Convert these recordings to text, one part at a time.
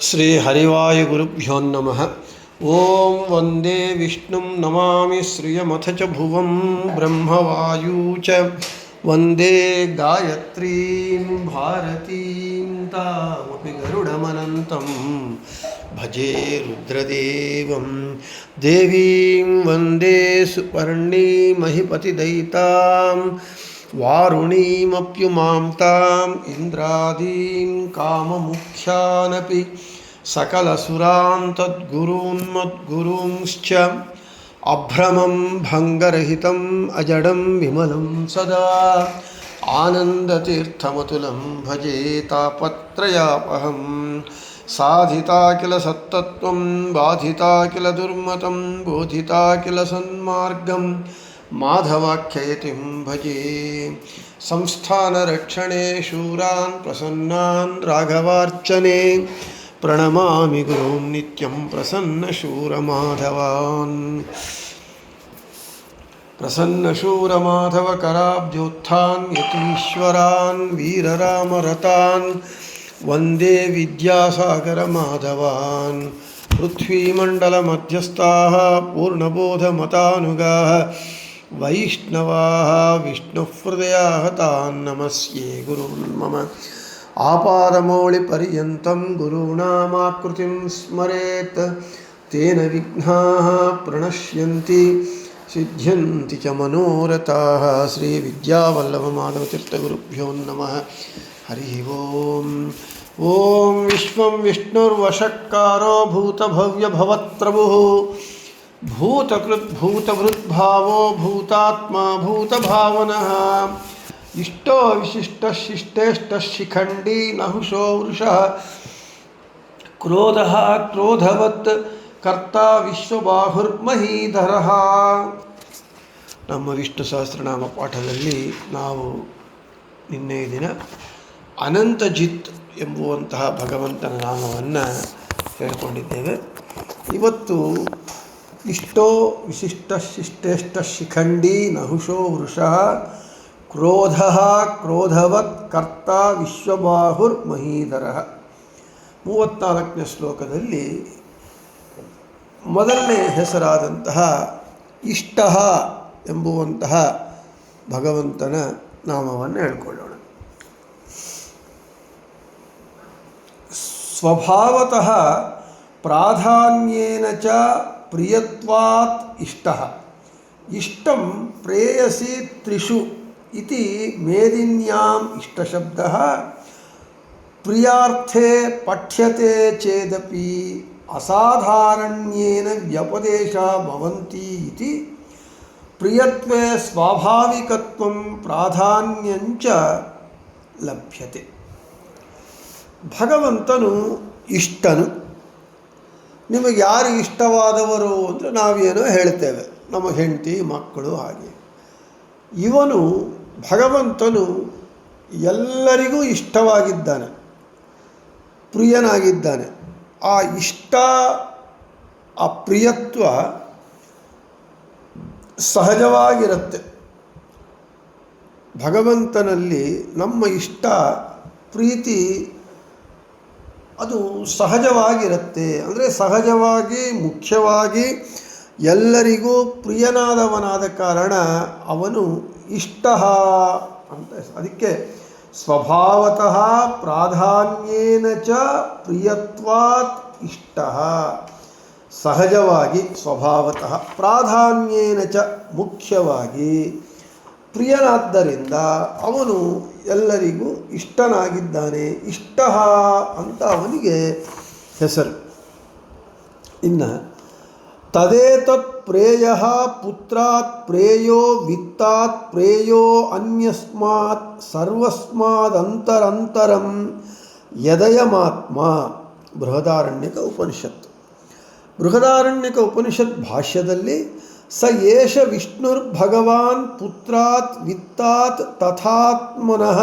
ಶ್ರೀ ಹರಿವಾಯುಗುರುಭ್ಯೋ ನಮಃ. ಓಂ ವಂದೇ ವಿಷ್ಣುಂ ನಮಾಮಿ ಶ್ರಿಯಮಥ ಚ ಭುವಂ ಬ್ರಹ್ಮವಾಯೂ ಚ ವಂದೇ ಗಾಯತ್ರೀಂ ಭಾರತೀಂ ತಾಮಪಿ ಗರುಡಮನಂತಂ ಭಜೆ ರುದ್ರದೇವಂ ದೇವೀಂ ವಂದೇ ಸುಪರ್ಣೀಮಹಿಪತಿದಯಿತಾಂ ವಾರುಣೀಮಪ್ಯುಮಾಂ ತಾಂ ಇಂದ್ರಾದೀನ್ ಕಾಮಮುಖ್ಯಾನಪಿ ಸಕಲಸುರಾನ್ ತದ್ಗುರೂನ್ಮದ್ಗುರೂಂಶ್ಚ ಅಭ್ರಮಂ ಭಂಗರಹಿತಂ ಅಜಡಂ ವಿಮಲಂ ಸದಾ ಆನಂದತೀರ್ಥಮತುಲಂ ಭಜೆ ತಾಪತ್ರಯಾಪಹಂ ಸಾಧಿತಾ ಕಿಲ ಸತ್ತತ್ವಂ ಬಾಧಿತಾ ಕಿಲ ದುರ್ಮತಂ ಬೋಧಿತಾ ಕಿಲ ಸನ್ಮಾರ್ಗಂ ಮಾಧವಾಖ್ಯಯತಿಂ ಭಜೆ. ಸಂಸ್ಥಾನರಕ್ಷಣೆ ಶೂರಾನ್ ಪ್ರಸನ್ನಾನ್ ರಾಘವಾರ್ಚನೆ ಪ್ರಣಮಾಮಿ ಗುರೂನ್ ನಿತ್ಯಂ ಪ್ರಸನ್ನಶೂರಮಾಧವಾನ್. ಪ್ರಸನ್ನಶೂರಮಾಧವಕರಾಬ್ಜೋತ್ಥಾನ್ ಯತೀಶ್ವರಾನ್ ವೀರರಾಮರತಾನ್ ವಂದೇ ವಿದ್ಯಾಸಾಗರಮಾಧವಾನ್. ಪೃಥ್ವೀಮಂಡಲಮಧ್ಯಸ್ಥಾಃ ಪೂರ್ಣಬೋಧಮತಾನುಗಾಃ ವೈಷ್ಣವಾಃ ವಿಷ್ಣುಹೃದಯಾಃ ತಾನ್ ನಮಸ್ಯೆ ಗುರುನ್ ಮಮ. ಆಪಾದಮೌಳಿಪರ್ಯಂತಂ ಗುರುಣಾಮಾಕೃತಿಂ ಸ್ಮರೇತ್ ತೇನ ವಿಘ್ನಾಃ ಪ್ರಣಶ್ಯಂತಿ ಸಿದ್ಧ್ಯಂತಿ ಚ ಮನೋರಥಾಃ. ಶ್ರೀ ವಿದ್ಯಾವಲ್ಲಭಮಾಧವತೀರ್ಥಗುರುಭ್ಯೋ ನಮಃ. ಹರಿ ಓಂ. ಓಂ ವಿಶ್ವಂ ವಿಷ್ಣುರ್ವಷಟ್ಕಾರೋ ಭೂತಭವ್ಯಭವತ್ಪ್ರಭುಃ ಭೂತಕೃದ್ಭೂತಭೃದ್ಭಾವೋ ಭೂತಾತ್ಮ ಭೂತಭಾವನಃ. ಇಷ್ಟೋ ವಿಶಿಷ್ಟಶಿಷ್ಟೇಷ್ಟಶಿಖಂಡಿ ನಹುಷೋ ವೃಷಃ ಕ್ರೋಧಃ ಕ್ರೋಧವತ್ ಕರ್ತಾ ವಿಶ್ವಬಾಹುರ್ಮಹೀಧರಃ. ನಮ್ಮ ವಿಷ್ಣು ಸಹಸ್ರನಾಮ ಪಾಠದಲ್ಲಿ ನಾವು ನಿನ್ನೆ ದಿನ ಅನಂತಜಿತ್ ಎಂಬುವಂತಹ ಭಗವಂತನ ನಾಮವನ್ನು ಹೇಳಿಕೊಂಡಿದ್ದೇವೆ. ಇವತ್ತು ಇಷ್ಟೋ ವಿಶಿಷ್ಟ ಶಿಷ್ಟೇಷ್ಟ ಶಿಖಂಡಿ ನಹುಷೋ ವೃಷಃ ಕ್ರೋಧ ಕ್ರೋಧವತ್ ಕರ್ತ ವಿಶ್ವಬಾಹುರ್ ಮಹೀಧರಃ. 34ನೇ ಶ್ಲೋಕದಲ್ಲಿ ಮೊದಲನೇ ಹೆಸರಾದಂತಹ ಇಷ್ಟ ಎಂಬುವಂತಹ ಭಗವಂತನ ನಾಮವನ್ನು ಹೇಳ್ಕೊಳ್ಳೋಣ. ಸ್ವಭಾವತಃ ಪ್ರಾಧಾನ್ಯೇನ ಚ ಪ್ರಿಯತ್ವಾತ್ ಇಷ್ಟಃ ಇಷ್ಟಂ ಪ್ರೇಯಸಿ ತ್ರಿಷು ಇತಿ ಮೇದಿನ್ಯಾಂ ಇಷ್ಟಶಬ್ದಃ ಪ್ರಿಯಾರ್ಥೇ ಪಠ್ಯತೆ ಚೇದಪಿ ಅಸಾಧಾರಣ್ಯೇನ ವ್ಯಪದೇಶ ಭವಂತಿ ಇತಿ ಪ್ರಿಯತ್ವೇ ಸ್ವಾಭಾವಿಕತ್ವಂ ಪ್ರಾಧಾನ್ಯಂಚ ಲಭ್ಯತೆ. ಭಗವಂತನು ಇಷ್ಟನು. ನಿಮಗೆ ಯಾರು ಇಷ್ಟವಾದವರು ಅಂದರೆ ನಾವೇನೋ ಹೇಳ್ತೇವೆ, ನಮ್ಮ ಹೆಂಡತಿ ಮಕ್ಕಳು. ಹಾಗೆ ಇವನು ಭಗವಂತನು ಎಲ್ಲರಿಗೂ ಇಷ್ಟವಾಗಿದ್ದಾನೆ, ಪ್ರಿಯನಾಗಿದ್ದಾನೆ. ಆ ಇಷ್ಟ, ಆ ಪ್ರಿಯತ್ವ ಸಹಜವಾಗಿರುತ್ತೆ ಭಗವಂತನಲ್ಲಿ. ನಮ್ಮ ಇಷ್ಟ ಪ್ರೀತಿ ಅದು ಸಹಜವಾಗಿರುತ್ತೆ. ಅಂದರೆ ಸಹಜವಾಗಿ ಮುಖ್ಯವಾಗಿ ಎಲ್ಲರಿಗೂ ಪ್ರಿಯನಾದವನಾದ ಕಾರಣ ಅವನು ಇಷ್ಟ ಅಂತ. ಅದಕ್ಕೆ ಸ್ವಭಾವತಃ ಪ್ರಾಧಾನ್ಯೇನ ಚ ಪ್ರಿಯತ್ವಾತ್ ಇಷ್ಟ. ಸಹಜವಾಗಿ ಸ್ವಭಾವತಃ, ಪ್ರಾಧಾನ್ಯೇನ ಚ ಮುಖ್ಯವಾಗಿ, ಪ್ರಿಯನಾದ್ದರಿಂದ ಅವನು ಎಲ್ಲರಿಗೂ ಇಷ್ಟನಾಗಿದ್ದಾನೆ. ಇಷ್ಟ ಅಂತ ಅವನಿಗೆ ಹೆಸರು. ಇನ್ನು ತದೇತತ್ ಪ್ರೇಯ ಪುತ್ರಾತ್ ಪ್ರೇಯೋ ವಿತ್ತಾತ್ ಪ್ರೇಯೋ ಅನ್ಯಸ್ಮಾತ್ ಸರ್ವಸ್ಮಾದಂತರಂತರಂ ಯದಯಮಾತ್ಮ. ಬೃಹದಾರಣ್ಯಕ ಉಪನಿಷತ್. ಬೃಹದಾರಣ್ಯಕ ಉಪನಿಷತ್ ಭಾಷ್ಯದಲ್ಲಿ ಸ ಏಷ ವಿಷ್ಣುರ್ಭಗವಾನ್ ಪುತ್ರಾತ್ ವಿತ್ತಾತ್ ತಥಾತ್ಮನಃ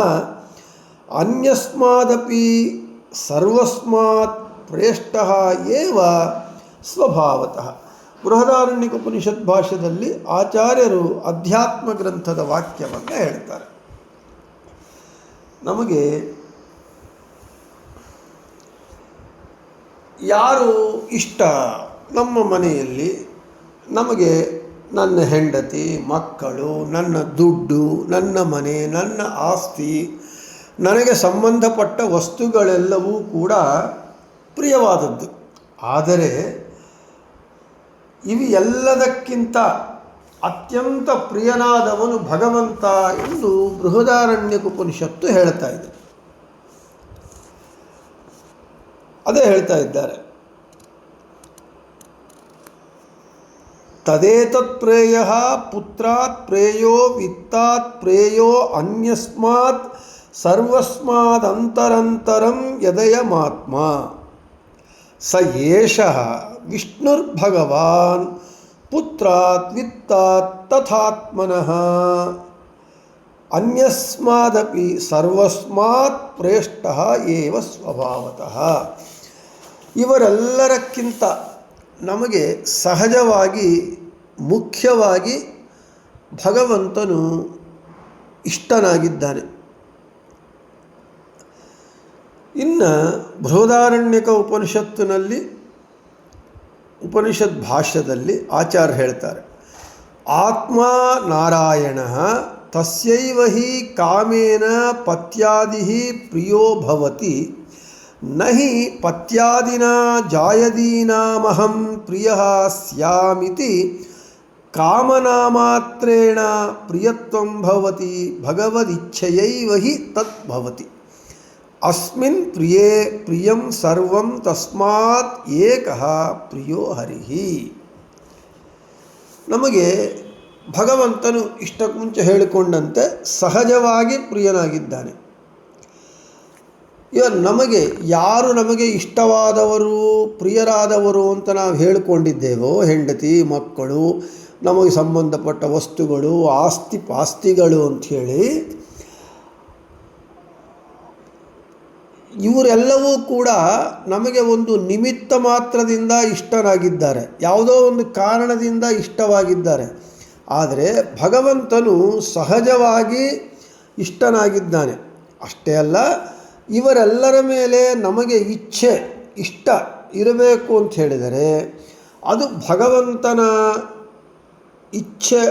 ಅನ್ಯಸ್ಮಾದಪಿ ಸರ್ವಸ್ಮಾತ್ ಪ್ರೇಷ್ಠಃ ಏವ ಸ್ವಭಾವತಃ. ಬೃಹದಾರಣ್ಯಕ ಉಪನಿಷತ್ ಭಾಷ್ಯದಲ್ಲಿ ಆಚಾರ್ಯರು ಅಧ್ಯಾತ್ಮ ಗ್ರಂಥದ ವಾಕ್ಯವನ್ನು ಹೇಳ್ತಾರೆ. ನಮಗೆ ಯಾರು ಇಷ್ಟ ನಮ್ಮ ಮನೆಯಲ್ಲಿ ನಮಗೆ ನನ್ನ ಹೆಂಡತಿ, ಮಕ್ಕಳು, ನನ್ನ ದುಡ್ಡು, ನನ್ನ ಮನೆ, ನನ್ನ ಆಸ್ತಿ, ನನಗೆ ಸಂಬಂಧಪಟ್ಟ ವಸ್ತುಗಳೆಲ್ಲವೂ ಕೂಡ ಪ್ರಿಯವಾದದ್ದು. ಆದರೆ ಇವು ಎಲ್ಲದಕ್ಕಿಂತ ಅತ್ಯಂತ ಪ್ರಿಯನಾದವನು ಭಗವಂತ ಎಂದು ಬೃಹದಾರಣ್ಯಕೋಪನಿಷತ್ತು ಹೇಳ್ತಾ ಇದೆ. ಅದೇ ಹೇಳ್ತಾ ಇದ್ದಾರೆ, ತದೇತತ್ ಪ್ರೇಯ ಪುತ್ರಾತ್ ಪ್ರೇಯೋ ವಿತ್ತಾತ್ ಪ್ರೇಯೋ ಅನ್ಯಸ್ಮಾತ್ ಸರ್ವಸ್ಮಾದಂತರಂತರಂ ಯದಯಮಾತ್ಮ ಸ ಏಷಃ ವಿಷ್ಣುರ್ಭಗವಾನ್ ಪುತ್ರಾತ್ ವಿತ್ತಾತ್ ತಥಾತ್ಮನಃ ಅನ್ಯಸ್ಮಾದಪಿ ಸರ್ವಸ್ಮಾತ್ ಪ್ರೇಷ್ಠಃ ಏವ ಸ್ವಭಾವತಃ. ಇವರೆಲ್ಲರಕ್ಕಿಂತ ನಮಗೆ ಸಹಜವಾಗಿ ಮುಖ್ಯವಾಗಿ ಭಗವಂತನು ಇಷ್ಟನಾಗಿದ್ದಾನೆ. ಇನ್ನು ಬೃಹದಾರಣ್ಯಕ ಉಪನಿಷತ್ತಿನಲ್ಲಿ ಉಪನಿಷತ್ ಭಾಷ್ಯದಲ್ಲಿ ಆಚಾರ್ಯ ಹೇಳ್ತಾರೆ, ಆತ್ಮ ನಾರಾಯಣ ತಸ್ಯೈವ ಹಿ ಕಾಮೇನ ಪತ್ಯಾದಿ ಪ್ರಿಯೋ ಭವತಿ ನಹಿ ಪತ್ಯಾದಿನಾ ಜಾಯದೀನಾಮಹಂ ಪ್ರಿಯಃ ಸ್ಯಾಮಿತಿ ಕಾಮನಾಮಾತ್ರೇಣ ಪ್ರಿಯತ್ವಂ ಭವತಿ ಭಗವದಿಚ್ಛಯೈವ ಹಿ ತತ್ ಭವತಿ. ಅಸ್ಮಿನ್ ಪ್ರಿಯೇ ಪ್ರಿಯಂ ಸರ್ವಂ ತಸ್ಮಾತ್ ಏಕಃ ಪ್ರಿಯೋ ಹರಿಹಿ. ನಮಗೆ ಭಗವಂತನು ಇಷ್ಟಕ್ಕೆ ಮುಂಚೆ ಹೇಳಿಕೊಂಡಂತೆ ಸಹಜವಾಗಿ ಪ್ರಿಯನಾಗಿದ್ದಾನೆ. ನಮಗೆ ಯಾರು ನಮಗೆ ಇಷ್ಟವಾದವರು, ಪ್ರಿಯರಾದವರು ಅಂತ ನಾವು ಹೇಳಿಕೊಂಡಿದ್ದೇವೋ, ಹೆಂಡತಿ, ಮಕ್ಕಳು, ನಮಗೆ ಸಂಬಂಧಪಟ್ಟ ವಸ್ತುಗಳು, ಆಸ್ತಿ ಪಾಸ್ತಿಗಳು ಅಂಥೇಳಿ, ಇವರೆಲ್ಲವೂ ಕೂಡ ನಮಗೆ ಒಂದು ನಿಮಿತ್ತ ಮಾತ್ರದಿಂದ ಇಷ್ಟರಾಗಿದ್ದಾರೆ, ಯಾವುದೋ ಒಂದು ಕಾರಣದಿಂದ ಇಷ್ಟವಾಗಿದ್ದಾರೆ. ಆದರೆ ಭಗವಂತನು ಸಹಜವಾಗಿ ಇಷ್ಟನಾಗಿದ್ದಾನೆ. ಅಷ್ಟೇ ಅಲ್ಲ, ಇವರೆಲ್ಲರ ಮೇಲೆ ನಮಗೆ ಇಷ್ಟ ಇರಬೇಕು ಅಂತ ಹೇಳಿದರೆ ಅದು ಭಗವಂತನ ಇಚ್ಛೆ,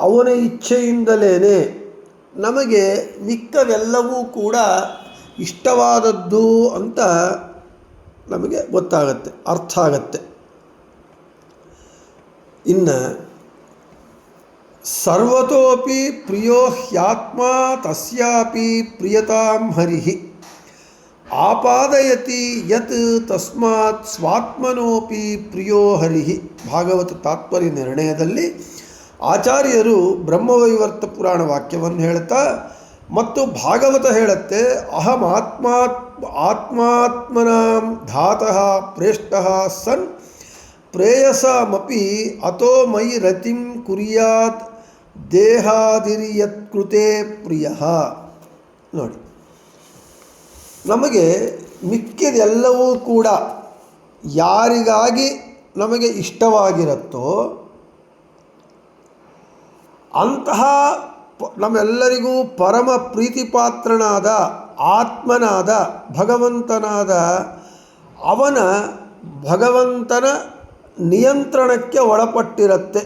ಅವನ ಇಚ್ಛೆಯಿಂದಲೇ ನಮಗೆ ಮಿಕ್ಕವೆಲ್ಲವೂ ಕೂಡ ಇಷ್ಟವಾದದ್ದು ಅಂತ ನಮಗೆ ಗೊತ್ತಾಗತ್ತೆ, ಅರ್ಥ ಆಗತ್ತೆ. ಇನ್ನು ಸರ್ವತೋಪಿ ಪ್ರಿಯೋ ಹ್ಯಾತ್ಮ ತಸ್ಯಾಪಿ ಪ್ರಿಯತಾಂ ಹರಿಹಿ ಆಪಾದಯತಿ ಯತ್ ತಸ್ಮಾತ್ ಸ್ವಾತ್ಮನೋಪಿ ಪ್ರಿಯೋ ಹರಿಹಿ. ಭಾಗವತ ತಾತ್ಪರ್ಯ ನಿರ್ಣಯದಲ್ಲಿ ಆಚಾರ್ಯರು ಬ್ರಹ್ಮವೈವರ್ತ ಪುರಾಣ ವಾಕ್ಯವನ್ನು ಹೇಳ್ತಾ ಮತ್ತು ಭಾಗವತ ಹೇಳುತ್ತೆ, ಅಹಂ ಆತ್ಮಾತ್ಮನಾಂ ಧಾತಃ ಪ್ರೇಷ್ಠಃ ಸನ್ ಪ್ರೇಯಸಮಪಿ ಅತೋ ಮಯಿ ರತಿಂ ಕುರ್ಯಾತ್ ದೇಹಾದಿರ್ಯತ್ಕೃತೆ ಪ್ರಿಯ. ನೋಡಿ, ನಮಗೆ ಮಿಕ್ಕಿದೆಲ್ಲವೂ ಕೂಡ ಯಾರಿಗಾಗಿ ನಮಗೆ ಇಷ್ಟವಾಗಿರುತ್ತೋ ಅಂತಹ ನಮ್ಮೆಲ್ಲರಿಗೂ ಪರಮ ಪ್ರೀತಿಪಾತ್ರನಾದ ಆತ್ಮನಾದ ಭಗವಂತನಾದ ಭಗವಂತನ ನಿಯಂತ್ರಣಕ್ಕೆ ಒಳಪಟ್ಟಿರುತ್ತೆ.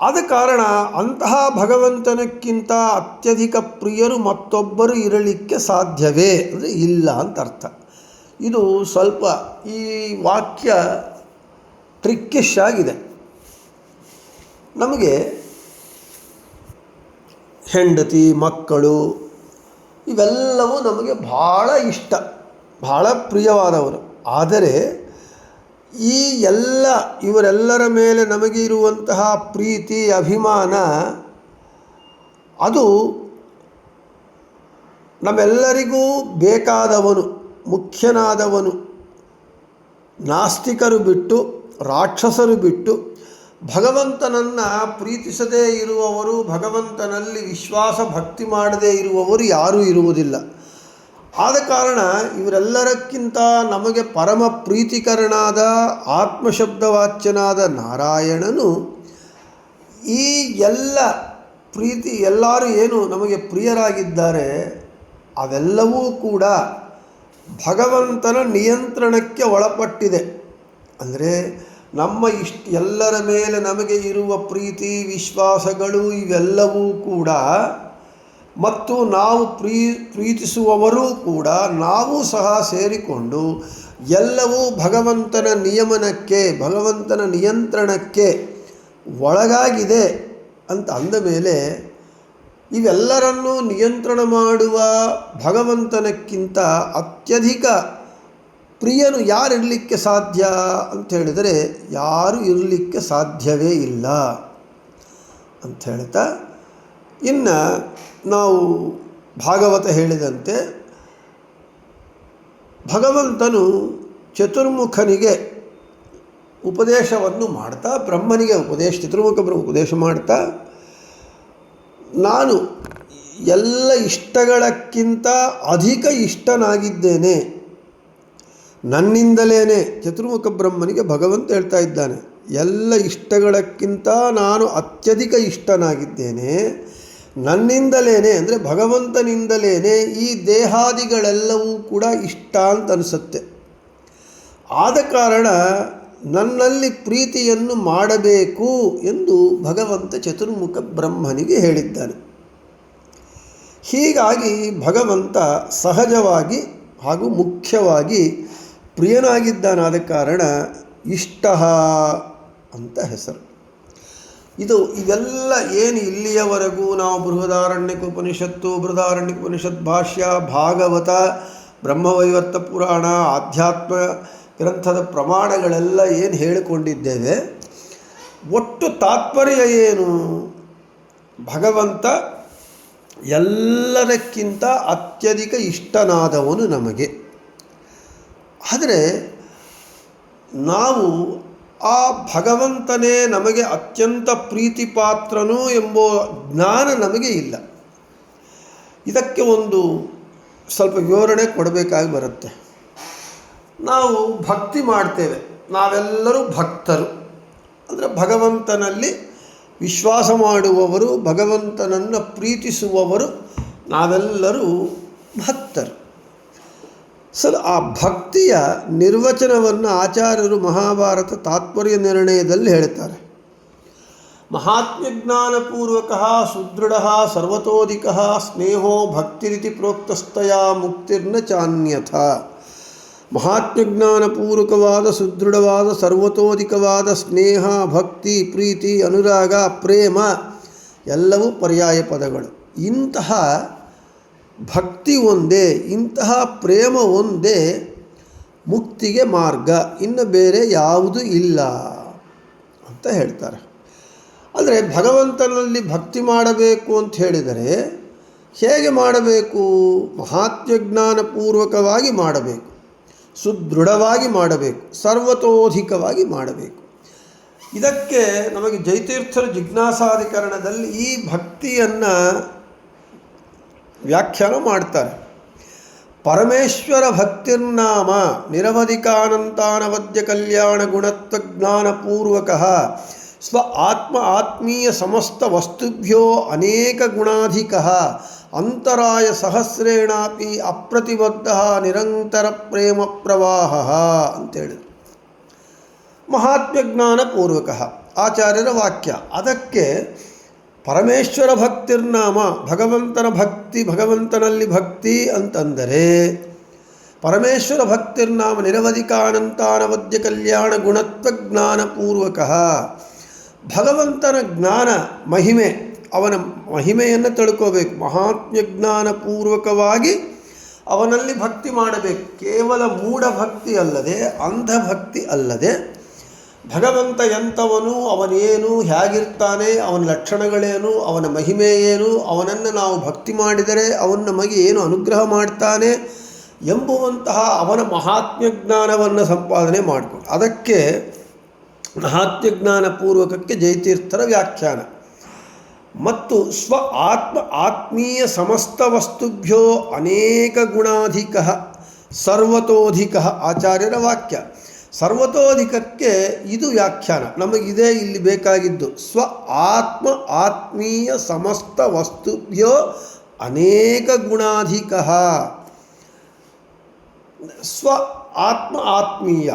ಆದ ಕಾರಣ ಅಂತಹ ಭಗವಂತನಕ್ಕಿಂತ ಅತ್ಯಧಿಕ ಪ್ರಿಯರು ಮತ್ತೊಬ್ಬರು ಇರಲಿಕ್ಕೆ ಸಾಧ್ಯವೇ ಅಂದರೆ ಇಲ್ಲ ಅಂತ ಅರ್ಥ. ಇದು ಸ್ವಲ್ಪ ಈ ವಾಕ್ಯ ಟ್ರಿಕ್ಕಿಶ್ ಆಗಿದೆ. ನಮಗೆ ಹೆಂಡತಿ, ಮಕ್ಕಳು ಇವೆಲ್ಲವೂ ನಮಗೆ ಭಾಳ ಇಷ್ಟ, ಭಾಳ ಪ್ರಿಯವಾದವರು. ಆದರೆ ಈ ಇವರೆಲ್ಲರ ಮೇಲೆ ನಮಗೆ ಇರುವಂತಹ ಪ್ರೀತಿ, ಅಭಿಮಾನ ಅದು ನಮ್ಮೆಲ್ಲರಿಗೂ ಬೇಕಾದವನು, ಮುಖ್ಯನಾದವನು. ನಾಸ್ತಿಕರು ಬಿಟ್ಟು, ರಾಕ್ಷಸರು ಬಿಟ್ಟು ಭಗವಂತನನ್ನು ಪ್ರೀತಿಸದೇ ಇರುವವರು, ಭಗವಂತನಲ್ಲಿ ವಿಶ್ವಾಸ ಭಕ್ತಿ ಮಾಡದೇ ಇರುವವರು ಯಾರೂ ಇರುವುದಿಲ್ಲ. ಆದ ಕಾರಣ ಇವರೆಲ್ಲರಕ್ಕಿಂತ ನಮಗೆ ಪರಮ ಪ್ರೀತಿಕರನಾದ ಆತ್ಮಶಬ್ದವಾಚ್ಯನಾದ ನಾರಾಯಣನು ಈ ಎಲ್ಲ ಪ್ರೀತಿ, ಎಲ್ಲರೂ ಏನು ನಮಗೆ ಪ್ರಿಯರಾಗಿದ್ದಾರೆ ಅವೆಲ್ಲವೂ ಕೂಡ ಭಗವಂತನ ನಿಯಂತ್ರಣಕ್ಕೆ ಒಳಪಟ್ಟಿದೆ. ಅಂದರೆ ನಮ್ಮ ಎಲ್ಲರ ಮೇಲೆ ನಮಗೆ ಇರುವ ಪ್ರೀತಿ ವಿಶ್ವಾಸಗಳು ಇವೆಲ್ಲವೂ ಕೂಡ, ಮತ್ತು ನಾವು ಪ್ರೀತಿಸುವವರೂ ಕೂಡ ನಾವು ಸಹ ಸೇರಿಕೊಂಡು ಎಲ್ಲವೂ ಭಗವಂತನ ನಿಯಮನಕ್ಕೆ, ಭಗವಂತನ ನಿಯಂತ್ರಣಕ್ಕೆ ಒಳಗಾಗಿದೆ ಅಂತ ಅಂದ ಮೇಲೆ ಇವೆಲ್ಲರನ್ನೂ ನಿಯಂತ್ರಣ ಮಾಡುವ ಭಗವಂತನಕ್ಕಿಂತ ಅತ್ಯಧಿಕ ಪ್ರಿಯನು ಯಾರಿರಲಿಕ್ಕೆ ಸಾಧ್ಯ ಅಂತ ಹೇಳಿದರೆ ಯಾರೂ ಇರಲಿಕ್ಕೆ ಸಾಧ್ಯವೇ ಇಲ್ಲ ಅಂತ ಹೇಳ್ತಾ, ಇನ್ನು ನಾವು ಭಾಗವತ ಹೇಳಿದಂತೆ ಭಗವಂತನು ಚತುರ್ಮುಖನಿಗೆ ಉಪದೇಶವನ್ನು ಮಾಡ್ತಾ, ಬ್ರಹ್ಮನಿಗೆ ಚತುರ್ಮುಖ ಬ್ರಹ್ಮ ಉಪದೇಶ ಮಾಡ್ತಾ, ನಾನು ಎಲ್ಲ ಇಷ್ಟಗಳಕ್ಕಿಂತ ಅಧಿಕ ಇಷ್ಟನಾಗಿದ್ದೇನೆ, ನನ್ನಿಂದಲೇ ಚತುರ್ಮುಖ ಬ್ರಹ್ಮನಿಗೆ ಭಗವಂತ ಹೇಳ್ತಾ ಇದ್ದಾನೆ, ಎಲ್ಲ ಇಷ್ಟಗಳಕ್ಕಿಂತ ನಾನು ಅತ್ಯಧಿಕ ಇಷ್ಟನಾಗಿದ್ದೇನೆ, ನನ್ನಿಂದಲೇ ಅಂದರೆ ಭಗವಂತನಿಂದಲೇ ಈ ದೇಹಾದಿಗಳೆಲ್ಲವೂ ಕೂಡ ಇಷ್ಟ ಅಂತ ಅನಿಸುತ್ತೆ. ಆದ ಕಾರಣ ನನ್ನಲ್ಲಿ ಪ್ರೀತಿಯನ್ನು ಮಾಡಬೇಕು ಎಂದು ಭಗವಂತ ಚತುರ್ಮುಖ ಬ್ರಹ್ಮನಿಗೆ ಹೇಳಿದ್ದಾನೆ. ಹೀಗಾಗಿ ಭಗವಂತ ಸಹಜವಾಗಿ ಹಾಗೂ ಮುಖ್ಯವಾಗಿ ಪ್ರಿಯನಾಗಿದ್ದಾನಾದ ಕಾರಣ ಇಷ್ಟ ಅಂತ ಹೆಸರು. ಇವೆಲ್ಲ ಏನು ಇಲ್ಲಿಯವರೆಗೂ ನಾವು ಬೃಹದಾರಣ್ಯಕ ಉಪನಿಷತ್ತು, ಬೃಹದಾರಣ್ಯಕ ಭಾಷ್ಯ, ಭಾಗವತ, ಬ್ರಹ್ಮವೈವರ್ತ ಪುರಾಣ, ಆಧ್ಯಾತ್ಮ ಗ್ರಂಥದ ಪ್ರಮಾಣಗಳೆಲ್ಲ ಏನು ಹೇಳಿಕೊಂಡಿದ್ದೇವೆ, ಒಟ್ಟು ತಾತ್ಪರ್ಯ ಏನು? ಭಗವಂತ ಎಲ್ಲದಕ್ಕಿಂತ ಅತ್ಯಧಿಕ ಇಷ್ಟನಾದವನು ನಮಗೆ. ಆದರೆ ನಾವು ಆ ಭಗವಂತನೇ ನಮಗೆ ಅತ್ಯಂತ ಪ್ರೀತಿಪಾತ್ರನು ಎಂಬ ಜ್ಞಾನ ನಮಗೆ ಇಲ್ಲ. ಇದಕ್ಕೆ ಒಂದು ಸ್ವಲ್ಪ ವಿವರಣೆ ಕೊಡಬೇಕಾಗಿ ಬರುತ್ತೆ. ನಾವು ಭಕ್ತಿ ಮಾಡ್ತೇವೆ, ನಾವೆಲ್ಲರೂ ಭಕ್ತರು. ಅಂದರೆ ಭಗವಂತನಲ್ಲಿ ವಿಶ್ವಾಸ ಮಾಡುವವರು, ಭಗವಂತನನ್ನು ಪ್ರೀತಿಸುವವರು ನಾವೆಲ್ಲರೂ ಭಕ್ತರು. ಆ ಭಕ್ತಿಯ ನಿರ್ವಚನವನ್ನು ಆಚಾರ್ಯರು ಮಹಾಭಾರತ ತಾತ್ಪರ್ಯ ನಿರ್ಣಯದಲ್ಲಿ ಹೇಳ್ತಾರೆ. ಮಹಾತ್ಮ್ಯಜ್ಞಾನಪೂರ್ವಕ ಸುದೃಢ ಸರ್ವತೋಧಿಕ ಸ್ನೇಹೋ ಭಕ್ತಿರಿತಿ ಪ್ರೋಕ್ತಸ್ತಯ ಮುಕ್ತಿರ್ನ ಚಾನ್ಯಥ. ಮಹಾತ್ಮ್ಯಜ್ಞಾನಪೂರ್ವಕವಾದ ಸುದೃಢವಾದ ಸರ್ವತೋಧಿಕವಾದ ಸ್ನೇಹ, ಭಕ್ತಿ, ಪ್ರೀತಿ, ಅನುರಾಗ, ಪ್ರೇಮ ಎಲ್ಲವೂ ಪರ್ಯಾಯ ಪದಗಳು. ಇಂತಹ ಭಕ್ತಿ ಒಂದೇ, ಇಂತಹ ಪ್ರೇಮ ಒಂದೇ ಮುಕ್ತಿಗೆ ಮಾರ್ಗ, ಇನ್ನು ಬೇರೆ ಯಾವುದೂ ಇಲ್ಲ ಅಂತ ಹೇಳ್ತಾರೆ. ಆದರೆ ಭಗವಂತನಲ್ಲಿ ಭಕ್ತಿ ಮಾಡಬೇಕು ಅಂತ ಹೇಳಿದರೆ ಹೇಗೆ ಮಾಡಬೇಕು? ಮಹಾತ್ಮ್ಯಜ್ಞಾನಪೂರ್ವಕವಾಗಿ ಮಾಡಬೇಕು, ಸುದೃಢವಾಗಿ ಮಾಡಬೇಕು, ಸರ್ವತೋಧಿಕವಾಗಿ ಮಾಡಬೇಕು. ಇದಕ್ಕೆ ನಮಗೆ ಜಯತೀರ್ಥರ ಜಿಜ್ಞಾಸಾಧಿಕರಣದಲ್ಲಿ ಈ ಭಕ್ತಿಯನ್ನು ವ್ಯಾಖ್ಯಾನ ಮಾಡ್ತಾರೆ. ಪರಮೇಶ್ವರ ಭಕ್ತಿರ್ನಾಮ ನಿರವಧಿಕಾನಂತಾನವದ್ಯ ಕಲ್ಯಾಣ ಗುಣತ್ವಜ್ಞಾನಪೂರ್ವಕ ಸ್ವ ಆತ್ಮೀಯ ಸಮಸ್ತ ವಸ್ತುಭ್ಯೋ ಅನೇಕ ಗುಣಾಧಿಕ ಅಂತರಾಯ ಸಹಸ್ರೇಣಾಪಿ ಅಪ್ರತಿಬದ್ಧ ನಿರಂತರ ಪ್ರೇಮ ಪ್ರವಾಹ ಅಂತೇಳಿದರು. ಮಹಾತ್ಮ್ಯಜ್ಞಾನಪೂರ್ವಕ ಆಚಾರ್ಯರ ವಾಕ್ಯ. ಅದಕ್ಕೆ ಪರಮೇಶ್ವರ ಭಕ್ತಿರ್ನಾಮ ಭಗವಂತನ ಭಕ್ತಿ, ಭಗವಂತನಲ್ಲಿ ಭಕ್ತಿ ಅಂತಂದರೆ ಪರಮೇಶ್ವರ ಭಕ್ತಿರ್ನಾಮ ನಿರವಧಿಕಾನಂತಾನವದ್ಯ ಕಲ್ಯಾಣ ಗುಣತ್ವಜ್ಞಾನಪೂರ್ವಕ. ಭಗವಂತನ ಜ್ಞಾನ ಮಹಿಮೆ, ಅವನ ಮಹಿಮೆಯನ್ನು ತಿಳ್ಕೋಬೇಕು. ಮಹಾತ್ಮ್ಯಜ್ಞಾನಪೂರ್ವಕವಾಗಿ ಅವನಲ್ಲಿ ಭಕ್ತಿ ಮಾಡಬೇಕು. ಕೇವಲ ಮೂಢ ಭಕ್ತಿ ಅಲ್ಲದೆ, ಅಂಧಭಕ್ತಿ ಅಲ್ಲದೆ, ಭಗವಂತ ಎಂಥವನು, ಅವನೇನು, ಹೇಗಿರ್ತಾನೆ, ಅವನ ಲಕ್ಷಣಗಳೇನು, ಅವನ ಮಹಿಮೆ ಏನು, ಅವನನ್ನು ನಾವು ಭಕ್ತಿ ಮಾಡಿದರೆ ಅವನು ನಮಗೆ ಏನು ಅನುಗ್ರಹ ಮಾಡ್ತಾನೆ ಎಂಬುವಂತಹ ಅವನ ಮಹಾತ್ಮ್ಯ ಜ್ಞಾನವನ್ನು ಸಂಪಾದನೆ ಮಾಡಿಕೊಂಡು, ಅದಕ್ಕೆ ಮಹಾತ್ಮ್ಯಜ್ಞಾನಪೂರ್ವಕಕ್ಕೆ ಜಯತೀರ್ಥರ ವ್ಯಾಖ್ಯಾನ. ಮತ್ತು ಸ್ವ ಆತ್ಮೀಯ ಸಮಸ್ತ ವಸ್ತುಭ್ಯೋ ಅನೇಕ ಗುಣಾಧಿಕ ಸರ್ವತೋಧಿಕ ಆಚಾರ್ಯರ ವಾಕ್ಯ. ಸರ್ವತೋಧಿಕಕ್ಕೆ ಇದು ವ್ಯಾಖ್ಯಾನ. ನಮಗಿದೆ ಇಲ್ಲಿ ಬೇಕಾಗಿದ್ದು. ಸ್ವ ಆತ್ಮೀಯ ಸಮಸ್ತ ವಸ್ತುಭ್ಯೋ ಅನೇಕ ಗುಣಾಧಿಕ. ಸ್ವ ಆತ್ಮ ಆತ್ಮೀಯ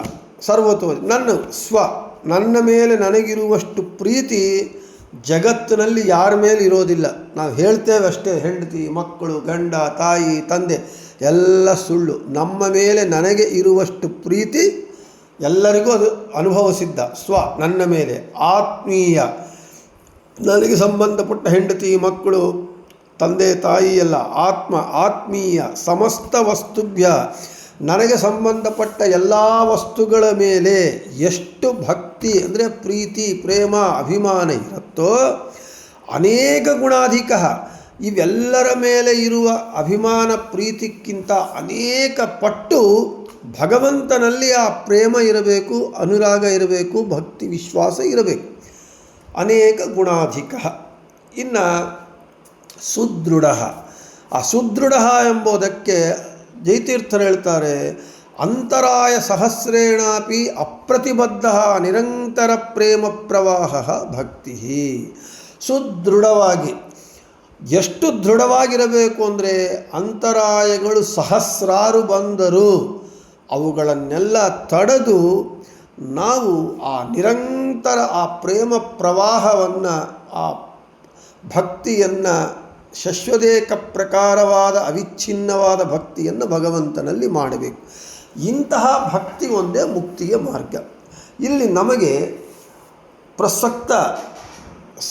ಸರ್ವತೋ ನನ್ನ ಮೇಲೆ ನನಗಿರುವಷ್ಟು ಪ್ರೀತಿ ಜಗತ್ತಿನಲ್ಲಿ ಯಾರ ಮೇಲೆ ಇರೋದಿಲ್ಲ. ನಾವು ಹೇಳ್ತೇವೆ ಅಷ್ಟೇ, ಹೆಂಡತಿ, ಮಕ್ಕಳು, ಗಂಡ, ತಾಯಿ, ತಂದೆ ಎಲ್ಲ ಸುಳ್ಳು. ನಮ್ಮ ಮೇಲೆ ನನಗೆ ಇರುವಷ್ಟು ಪ್ರೀತಿ ಎಲ್ಲರಿಗೂ ಅದು ಅನುಭವಿಸಿದ್ದ. ನನ್ನ ಮೇಲೆ ಆತ್ಮೀಯ, ನನಗೆ ಸಂಬಂಧಪಟ್ಟ ಹೆಂಡತಿ, ಮಕ್ಕಳು, ತಂದೆ, ತಾಯಿ ಎಲ್ಲ ಆತ್ಮೀಯ ಸಮಸ್ತ ವಸ್ತುಭ್ಯ, ನನಗೆ ಸಂಬಂಧಪಟ್ಟ ಎಲ್ಲ ವಸ್ತುಗಳ ಮೇಲೆ ಎಷ್ಟು ಭಕ್ತಿ ಅಂದರೆ ಪ್ರೀತಿ, ಪ್ರೇಮ, ಅಭಿಮಾನ ಇರುತ್ತೋ ಅನೇಕ ಗುಣಾಧಿಕ. ಇವೆಲ್ಲರ ಮೇಲೆ ಇರುವ ಅಭಿಮಾನ ಪ್ರೀತಿಕ್ಕಿಂತ ಅನೇಕ ಪಟ್ಟು ಭಗವಂತನಲ್ಲಿ ಆ ಪ್ರೇಮ ಇರಬೇಕು, ಅನುರಾಗ ಇರಬೇಕು, ಭಕ್ತಿ ವಿಶ್ವಾಸ ಇರಬೇಕು. ಅನೇಕ ಗುಣಾಧಿಕ. ಇನ್ನು ಸುದೃಢ. ಆ ಸುದೃಢ ಎಂಬುದಕ್ಕೆ ಜೈತೀರ್ಥರು ಹೇಳ್ತಾರೆ, ಅಂತರಾಯ ಸಹಸ್ರೇಣಾಪಿ ಅಪ್ರತಿಬದ್ಧ ನಿರಂತರ ಪ್ರೇಮ ಪ್ರವಾಹ ಭಕ್ತಿ. ಸುದೃಢವಾಗಿ, ಎಷ್ಟು ದೃಢವಾಗಿರಬೇಕು ಅಂದರೆ ಅಂತರಾಯಗಳು ಸಹಸ್ರಾರು ಬಂದರೂ ಅವುಗಳನ್ನೆಲ್ಲ ತಡೆದು ನಾವು ಆ ನಿರಂತರ ಆ ಪ್ರೇಮ ಪ್ರವಾಹವನ್ನು, ಆ ಭಕ್ತಿಯನ್ನು, ಶಶ್ವದೇಕ ಪ್ರಕಾರವಾದ ಅವಿಚ್ಛಿನ್ನವಾದ ಭಕ್ತಿಯನ್ನು ಭಗವಂತನಲ್ಲಿ ಮಾಡಬೇಕು. ಇಂತಹ ಭಕ್ತಿ ಒಂದೇ ಮುಕ್ತಿಯ ಮಾರ್ಗ. ಇಲ್ಲಿ ನಮಗೆ ಪ್ರಸಕ್ತ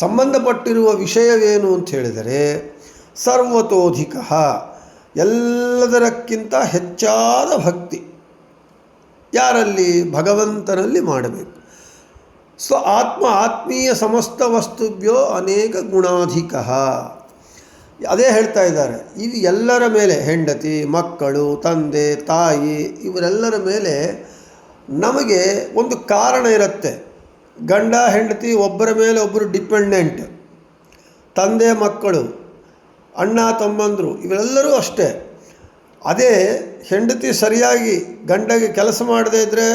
ಸಂಬಂಧಪಟ್ಟಿರುವ ವಿಷಯವೇನು ಅಂತ ಹೇಳಿದರೆ, ಸರ್ವತೋಧಿಕ, ಎಲ್ಲದರಕ್ಕಿಂತ ಹೆಚ್ಚಾದ ಭಕ್ತಿ ಯಾರಲ್ಲಿ? ಭಗವಂತನಲ್ಲಿ ಮಾಡಬೇಕು. ಆತ್ಮೀಯ ಸಮಸ್ತ ವಸ್ತುಭ್ಯೋ ಅನೇಕ ಗುಣಾಧಿಕ. ಅದೇ ಹೇಳ್ತಾ ಇದ್ದಾರೆ. ಇವು ಎಲ್ಲರ ಮೇಲೆ, ಹೆಂಡತಿ, ಮಕ್ಕಳು, ತಂದೆ, ತಾಯಿ, ಇವರೆಲ್ಲರ ಮೇಲೆ ನಮಗೆ ಒಂದು ಕಾರಣ ಇರುತ್ತೆ. ಗಂಡ ಹೆಂಡತಿ ಒಬ್ಬರ ಮೇಲೆ ಒಬ್ಬರು ಡಿಪೆಂಡೆಂಟ್, ತಂದೆ ಮಕ್ಕಳು, ಅಣ್ಣ ತಮ್ಮಂದರು ಇವರೆಲ್ಲರೂ ಅಷ್ಟೇ. ಅದೇ ಹೆಂಡತಿ ಸರಿಯಾಗಿ ಗಂಡಗೆ ಕೆಲಸ ಮಾಡದೇ ಇದ್ದರೆ